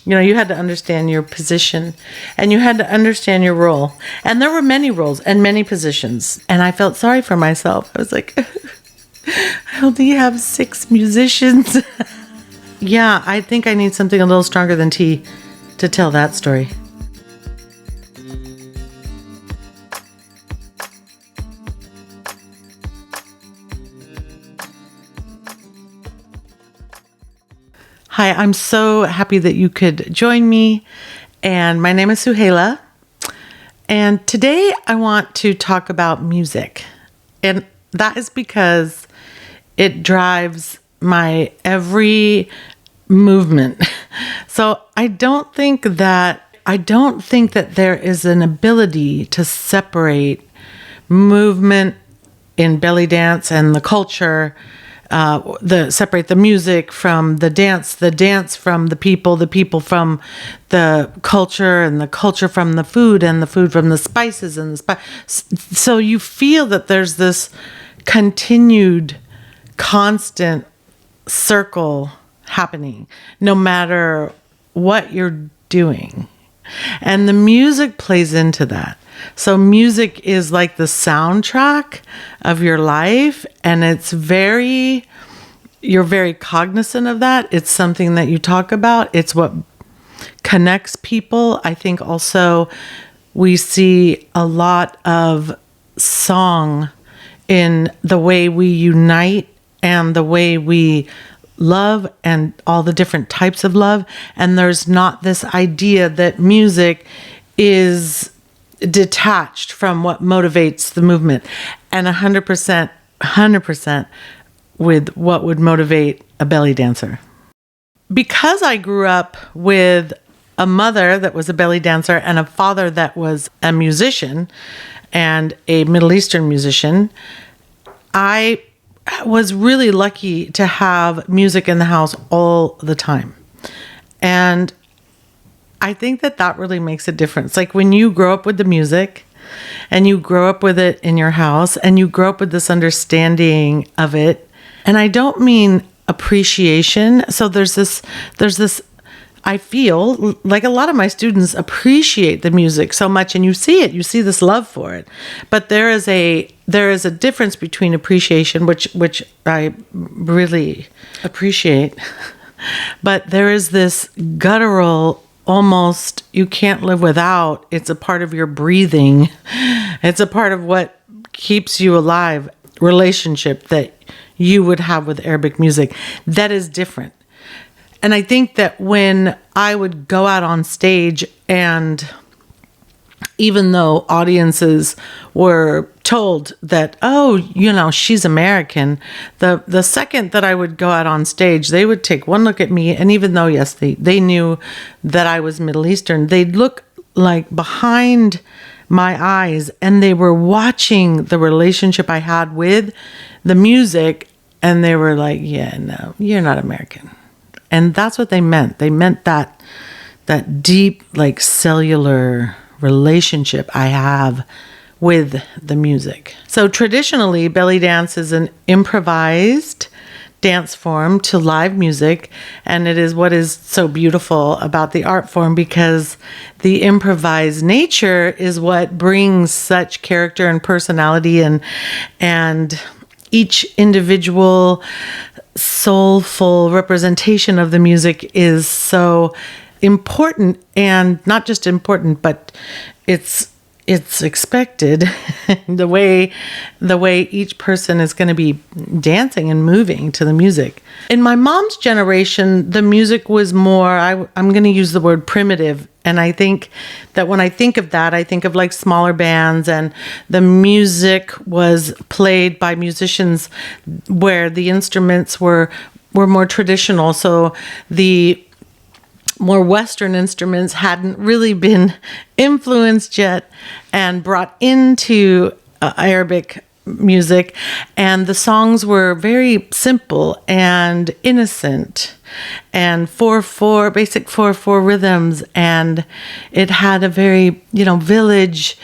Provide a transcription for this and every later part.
You had to understand your position and you had to understand your role. And there were many roles and many positions. And I felt sorry for myself. I was like, I only have 6 musicians. Yeah, I think I need something a little stronger than tea to tell that story. Hi, I'm so happy that you could join me. And my name is Suhaila. And today I want to talk about music. And that is because it drives my every movement. So I don't think that there is an ability to separate movement in belly dance and the culture, separate the music from the dance from the people from the culture, and the culture from the food, and the food from the spices and the So you feel that there's this continued, constant circle happening, no matter what you're doing. And the music plays into that. So music is like the soundtrack of your life, and you're very cognizant of that. It's something that you talk about. It's what connects people. I think also we see a lot of song in the way we unite and the way we love and all the different types of love. And there's not this idea that music is detached from what motivates the movement, and 100% with what would motivate a belly dancer. Because I grew up with a mother that was a belly dancer and a father that was a musician and a Middle Eastern musician, I was really lucky to have music in the house all the time. And I think that really makes a difference. Like when you grow up with the music and you grow up with it in your house and you grow up with this understanding of it. And I don't mean appreciation. So there's this, I feel like a lot of my students appreciate the music so much, and you see this love for it. But there is a difference between appreciation, which I really appreciate. But there is this guttural, almost you can't live without. It's a part of your breathing. It's a part of what keeps you alive. Relationship that you would have with Arabic music that is different. And I think that when I would go out on stage, and even though audiences were told that, she's American, the second that I would go out on stage, they would take one look at me, and even though, yes, they knew that I was Middle Eastern, they'd look like behind my eyes, and they were watching the relationship I had with the music, and they were like, yeah, no, you're not American. And that's what they meant. They meant that deep, like cellular relationship I have with the music. So traditionally, belly dance is an improvised dance form to live music, and it is what is so beautiful about the art form, because the improvised nature is what brings such character and personality, and each individual soulful representation of the music is so important, and not just important, but it's expected the way each person is going to be dancing and moving to the music. In my mom's generation, the music was more, I'm going to use the word primitive. And I think that when I think of that, I think of like smaller bands, and the music was played by musicians where the instruments were more traditional. So the more Western instruments hadn't really been influenced yet and brought into Arabic music, and the songs were very simple and innocent and 4/4 basic 4/4 rhythms, and it had a very village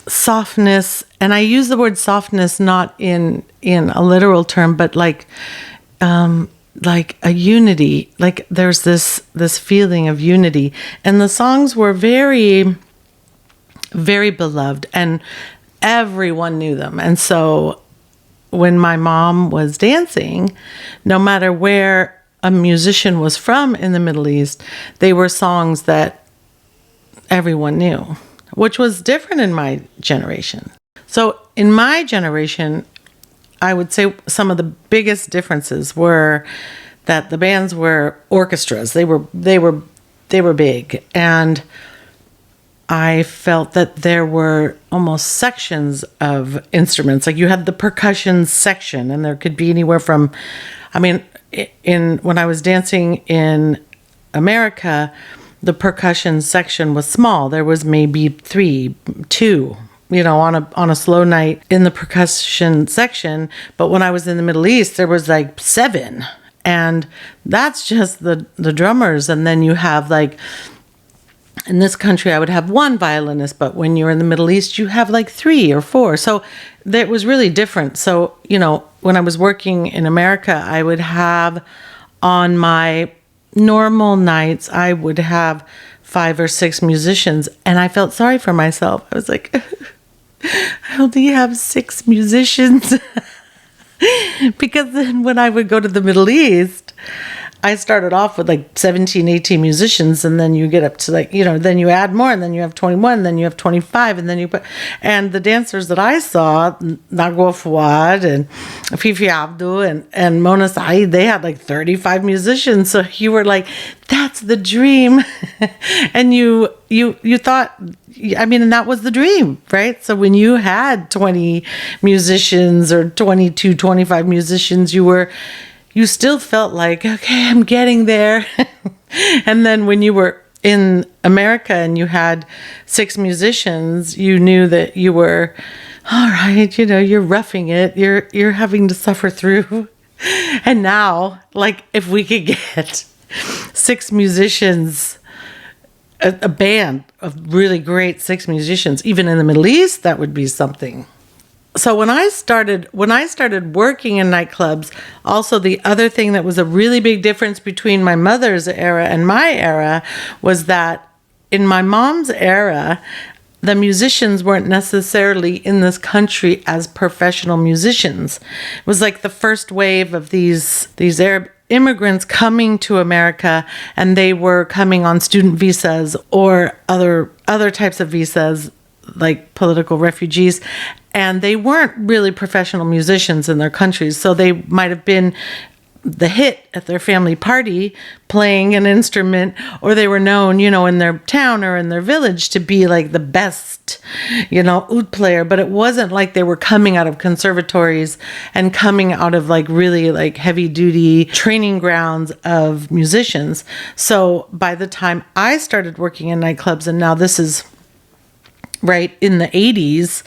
softness. And I use the word softness not in a literal term, but like like a unity, like there's this feeling of unity, and the songs were very, very beloved, and everyone knew them. And so when my mom was dancing, no matter where a musician was from in the Middle East, they were songs that everyone knew, which was different in my generation. So in my generation, I would say some of the biggest differences were that the bands were orchestras. They were big, and I felt that there were almost sections of instruments. Like you had the percussion section, and there could be anywhere from, I mean, when I was dancing in America, the percussion section was small. There was maybe 2, on a slow night in the percussion section. But when I was in the Middle East, there was like 7. And that's just the drummers. And then you have like, in this country, I would have 1 violinist, but when you're in the Middle East, you have like 3 or 4. So that was really different. So, when I was working in America, I would have, on my normal nights, I would have 5 or 6 musicians, and I felt sorry for myself. I was like, I only have 6 musicians. Because then when I would go to the Middle East, I started off with like 17, 18 musicians, and then you get up to like, then you add more, and then you have 21, then you have 25, and then and the dancers that I saw, Nagwa Fouad and Fifi Abdu and Mona Saeed, they had like 35 musicians. So you were like, that's the dream. And you thought, and that was the dream, right? So when you had 20 musicians or 22, 25 musicians, you still felt like, okay, I'm getting there. And then when you were in America and you had 6 musicians, you knew that you were, all right, you're roughing it. You're having to suffer through. And now, like, if we could get 6 musicians, a band of really great 6 musicians, even in the Middle East, that would be something. So when I started working in nightclubs, also the other thing that was a really big difference between my mother's era and my era was that in my mom's era, the musicians weren't necessarily in this country as professional musicians. It was like the first wave of these Arab immigrants coming to America, and they were coming on student visas or other types of visas, like political refugees, and they weren't really professional musicians in their countries. So they might have been the hit at their family party playing an instrument, or they were known, in their town or in their village to be like the best, oud player. But it wasn't like they were coming out of conservatories and coming out of like really like heavy duty training grounds of musicians. So by the time I started working in nightclubs, and now this is right in the 80s,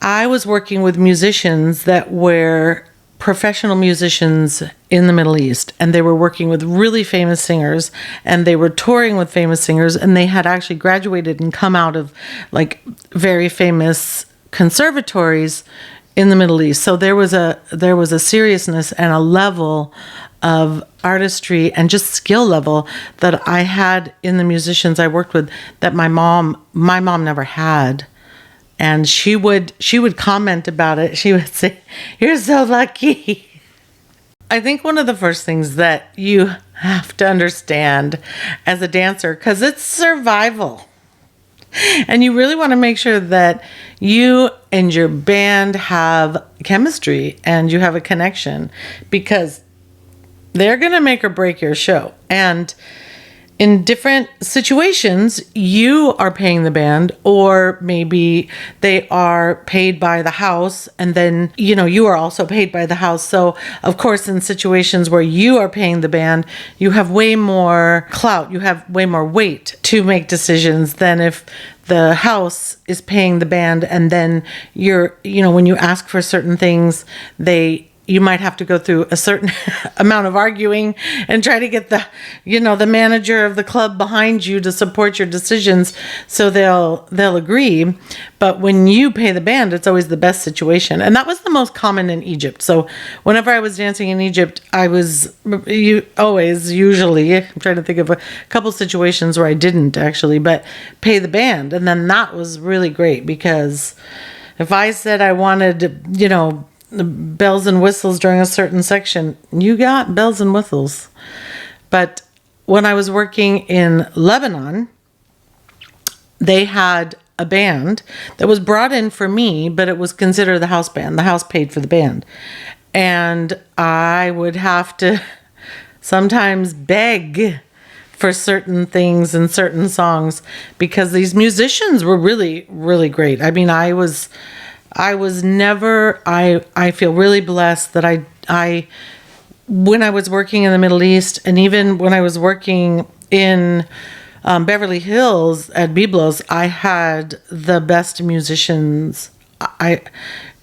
I was working with musicians that were professional musicians in the Middle East, and they were working with really famous singers, and they were touring with famous singers, and they had actually graduated and come out of like very famous conservatories in the Middle East. So there was a seriousness and a level of artistry and just skill level that I had in the musicians I worked with that my mom never had. And she would comment about it. She would say, "You're so lucky." I think one of the first things that you have to understand as a dancer, because it's survival, and you really want to make sure that you and your band have chemistry and you have a connection, because they're going to make or break your show. And in different situations, you are paying the band, or maybe they are paid by the house, and then, you are also paid by the house. So, of course, in situations where you are paying the band, you have way more clout, you have way more weight to make decisions than if the house is paying the band, and then when you ask for certain things, they you might have to go through a certain amount of arguing and try to get the manager of the club behind you to support your decisions, so they'll agree. But when you pay the band, it's always the best situation. And that was the most common in Egypt. So whenever I was dancing in Egypt, I was usually, I'm trying to think of a couple situations where I didn't actually, but pay the band. And then that was really great, because if I said I wanted, bells and whistles during a certain section, you got bells and whistles. But when I was working in Lebanon, they had a band that was brought in for me, but it was considered the house band. The house paid for the band. And I would have to sometimes beg for certain things and certain songs, because these musicians were really, really great. I mean, I feel really blessed that I when I was working in the Middle East, and even when I was working in Beverly Hills at Biblos, I had the best musicians.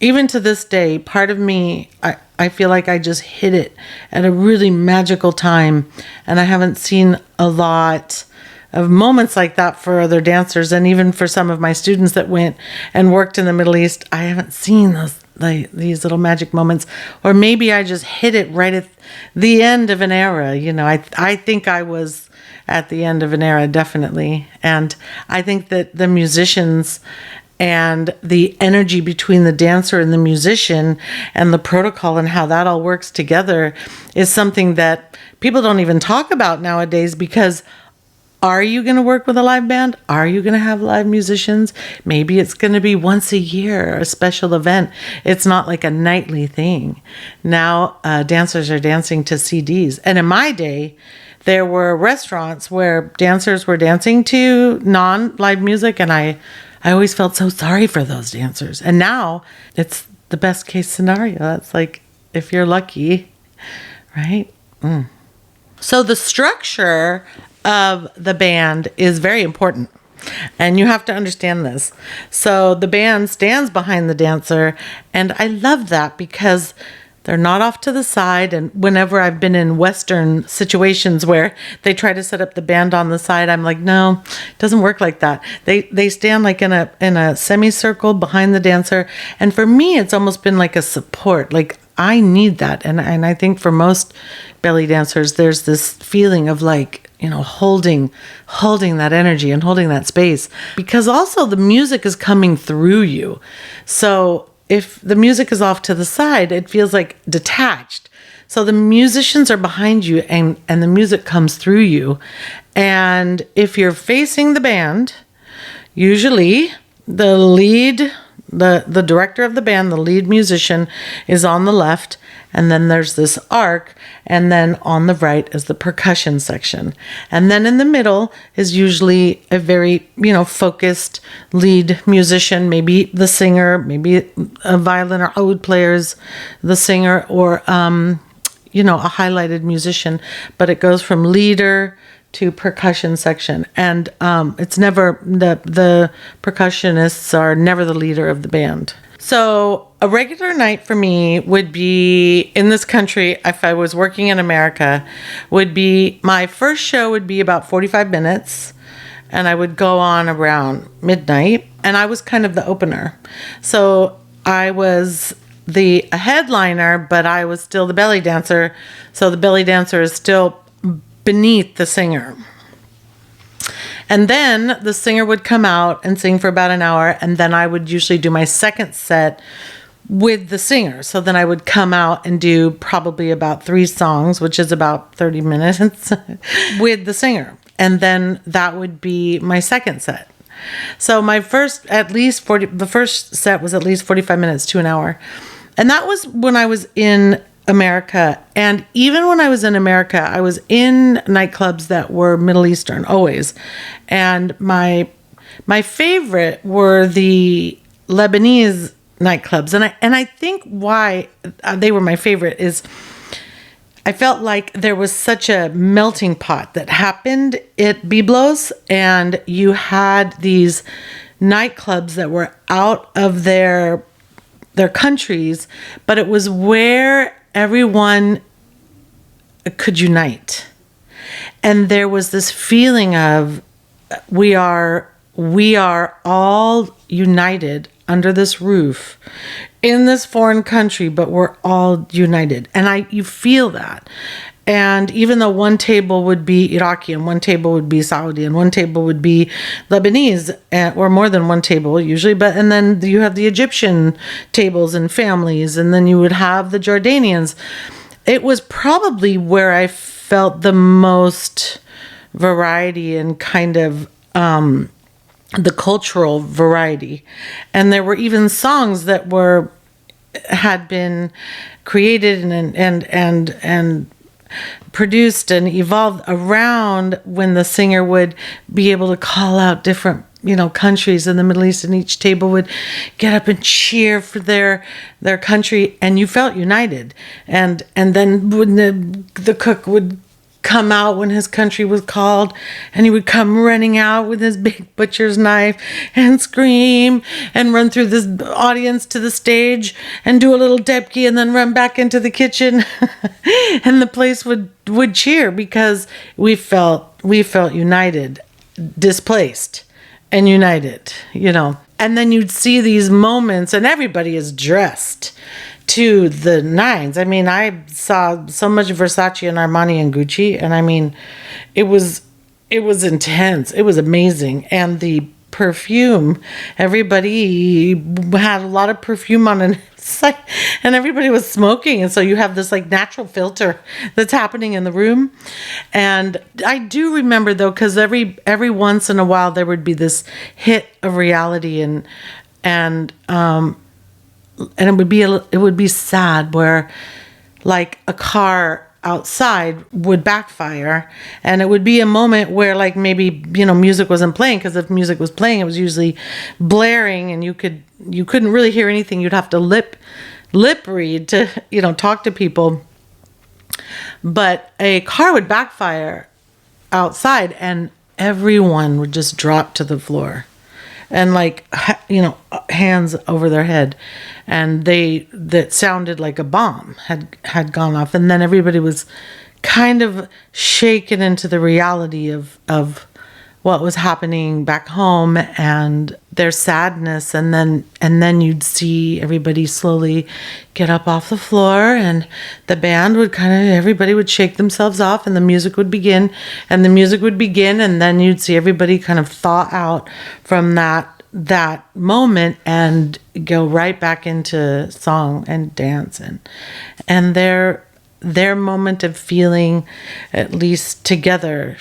Even to this day, part of me, I feel like I just hit it at a really magical time, and I haven't seen a lot of moments like that for other dancers, and even for some of my students that went and worked in the Middle East. I haven't seen these little magic moments, or maybe I just hit it right at the end of an era. I think I was at the end of an era, definitely. And I think that the musicians and the energy between the dancer and the musician and the protocol and how that all works together is something that people don't even talk about nowadays, because are you going to work with a live band? Are you going to have live musicians? Maybe it's going to be once a year, a special event. It's not like a nightly thing. Now dancers are dancing to CDs. And in my day, there were restaurants where dancers were dancing to non-live music, and I always felt so sorry for those dancers. And now it's the best case scenario. It's like, if you're lucky, right? So the structure of the band is very important, and you have to understand this. So the band stands behind the dancer, and I love that because they're not off to the side. And whenever I've been in Western situations where they try to set up the band on the side, I'm like, no, it doesn't work like that. They stand like in a semicircle behind the dancer, and for me, it's almost been like a support. Like, I need that, and I think for most belly dancers, there's this feeling of like, holding that energy and holding that space, because also the music is coming through you. So if the music is off to the side, it feels like detached. So the musicians are behind you, and the music comes through you. And if you're facing the band, usually the lead, the director of the band, the lead musician, is on the left, and then there's this arc, and then on the right is the percussion section. And then in the middle is usually a very, focused lead musician, maybe the singer, maybe a violin or oud player's the singer, or, a highlighted musician. But it goes from leader to percussion section. And it's never, the percussionists are never the leader of the band. So a regular night for me would be, in this country, if I was working in America, would be, my first show would be about 45 minutes, and I would go on around midnight, and I was kind of the opener. So I was the headliner, but I was still the belly dancer. So the belly dancer is still beneath the singer. And then the singer would come out and sing for about an hour, and then I would usually do my second set with the singer. So then I would come out and do probably about 3 songs, which is about 30 minutes with the singer. And then that would be my second set. So the first set was at least 45 minutes to an hour. And that was when I was in America. And even when I was in America, I was in nightclubs that were Middle Eastern always. And my favorite were the Lebanese nightclubs. And I think why they were my favorite is I felt like there was such a melting pot that happened at Biblos, and you had these nightclubs that were out of their their countries, but it was where everyone could unite. And there was this feeling of we are all united under this roof in this foreign country, but we're all united. And you feel that. And even though one table would be Iraqi and one table would be Saudi and one table would be Lebanese, or more than one table usually, and then you have the Egyptian tables and families, and then you would have the Jordanians. It was probably where I felt the most variety and kind of the cultural variety. And there were even songs that had been created and produced and evolved around when the singer would be able to call out different countries in the Middle East, and each table would get up and cheer for their country, and you felt united. And then when the cook would come out when his country was called, and he would come running out with his big butcher's knife and scream and run through this audience to the stage and do a little debki and then run back into the kitchen and the place would cheer because we felt united, displaced and united, And then you'd see these moments, and everybody is dressed to the nines. I mean, I saw so much Versace and Armani and Gucci, and I mean, it was intense. It was amazing. And the perfume, everybody had a lot of perfume on, and and everybody was smoking, and so you have this natural filter that's happening in the room. And I do remember though, because every once in a while there would be this hit of reality, and it would be sad where a car outside would backfire, and it would be a moment where maybe music wasn't playing, because if music was playing it was usually blaring and you couldn't really hear anything. You'd have to lip read to talk to people. But a car would backfire outside and everyone would just drop to the floor and hands over their head, and that sounded like a bomb had gone off. And then everybody was kind of shaken into the reality of what was happening back home and their sadness. And then you'd see everybody slowly get up off the floor, and the band would everybody would shake themselves off, and the music would begin, and then you'd see everybody kind of thaw out from that moment and go right back into song and dance and their moment of feeling at least together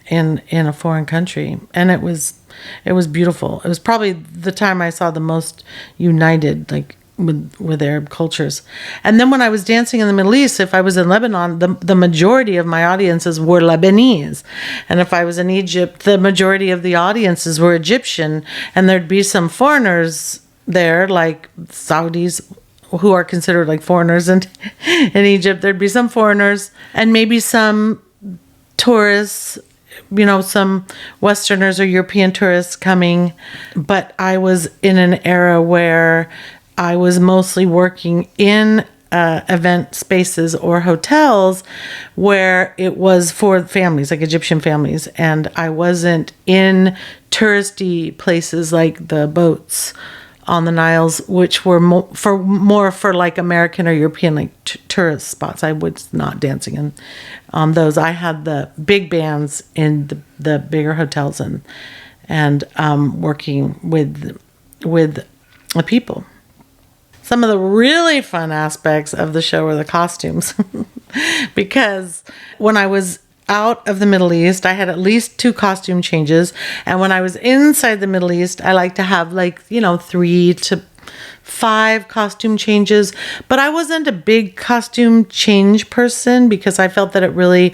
in a foreign country. And it was beautiful. It was probably the time I saw the most united with Arab cultures. And then when I was dancing in the Middle East, if I was in Lebanon, the majority of my audiences were Lebanese. And if I was in Egypt, the majority of the audiences were Egyptian. And there'd be some foreigners there, like Saudis, who are considered foreigners. And in Egypt, there'd be some foreigners and maybe some tourists, some Westerners or European tourists coming. But I was in an era where I was mostly working in event spaces or hotels where it was for families, like Egyptian families. And I wasn't in touristy places like the boats on the Niles, which were more for American or European tourist spots. I was not dancing in those. I had the big bands in the bigger hotels and working with the people. Some of the really fun aspects of the show were the costumes, because when I was out of the Middle East, I had at least 2 costume changes. And when I was inside the Middle East, I like to have 3 to 5 costume changes. But I wasn't a big costume change person because I felt that it really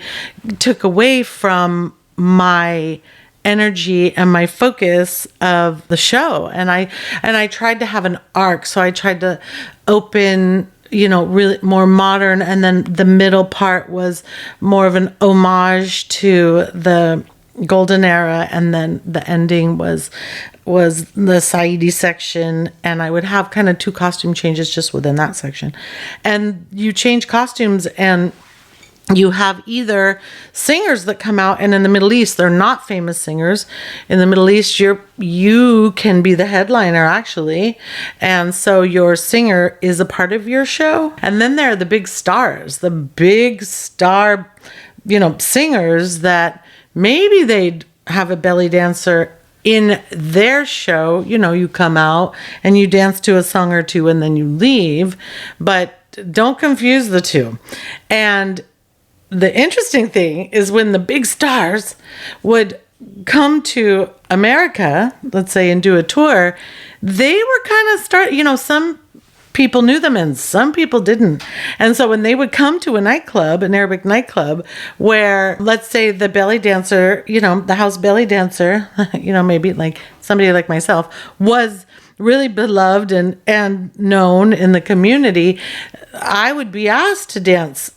took away from my energy and my focus of the show. And I tried to have an arc. So I tried to open, really more modern. And then the middle part was more of an homage to the golden era, and then the ending was the Saidi section, and I would have kind of 2 costume changes just within that section. And you change costumes, and you have either singers that come out, and in the Middle East, they're not famous singers. In the Middle East, you can be the headliner, actually. And so your singer is a part of your show. And then there are the big stars, the big star, singers that maybe they'd have a belly dancer in their show. You come out and you dance to a song or 2 and then you leave. But don't confuse the 2. And the interesting thing is when the big stars would come to America, let's say, and do a tour, they were kind of some people knew them and some people didn't. And so when they would come to a nightclub, an Arabic nightclub, where, let's say, the belly dancer, the house belly dancer, maybe like somebody like myself, was really beloved and known in the community, I would be asked to dance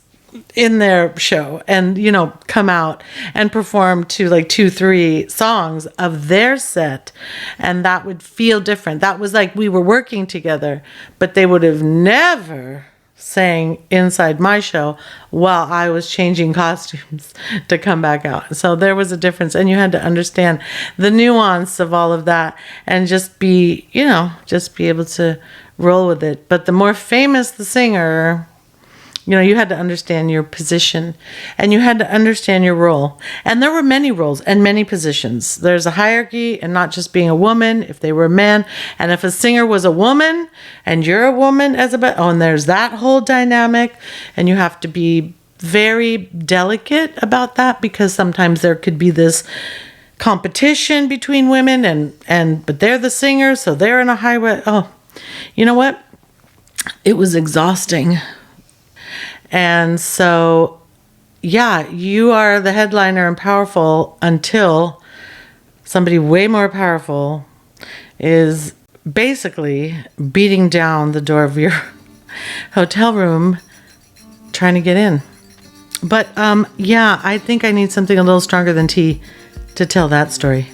in their show and come out and perform to like 2-3 songs of their set, and that would feel different. That was like we were working together, but they would have never sang inside my show while I was changing costumes to come back out. So there was a difference, and you had to understand the nuance of all of that and just be able to roll with it. But the more famous the singer, you had to understand your position, and you had to understand your role. And there were many roles and many positions. There's a hierarchy, and not just being a woman, if they were a man. And if a singer was a woman and you're a woman and there's that whole dynamic, and you have to be very delicate about that, because sometimes there could be this competition between women but they're the singers, so they're in a highway. Oh, you know what? It was exhausting. And so, yeah, you are the headliner and powerful until somebody way more powerful is basically beating down the door of your hotel room trying to get in. But I think I need something a little stronger than tea to tell that story.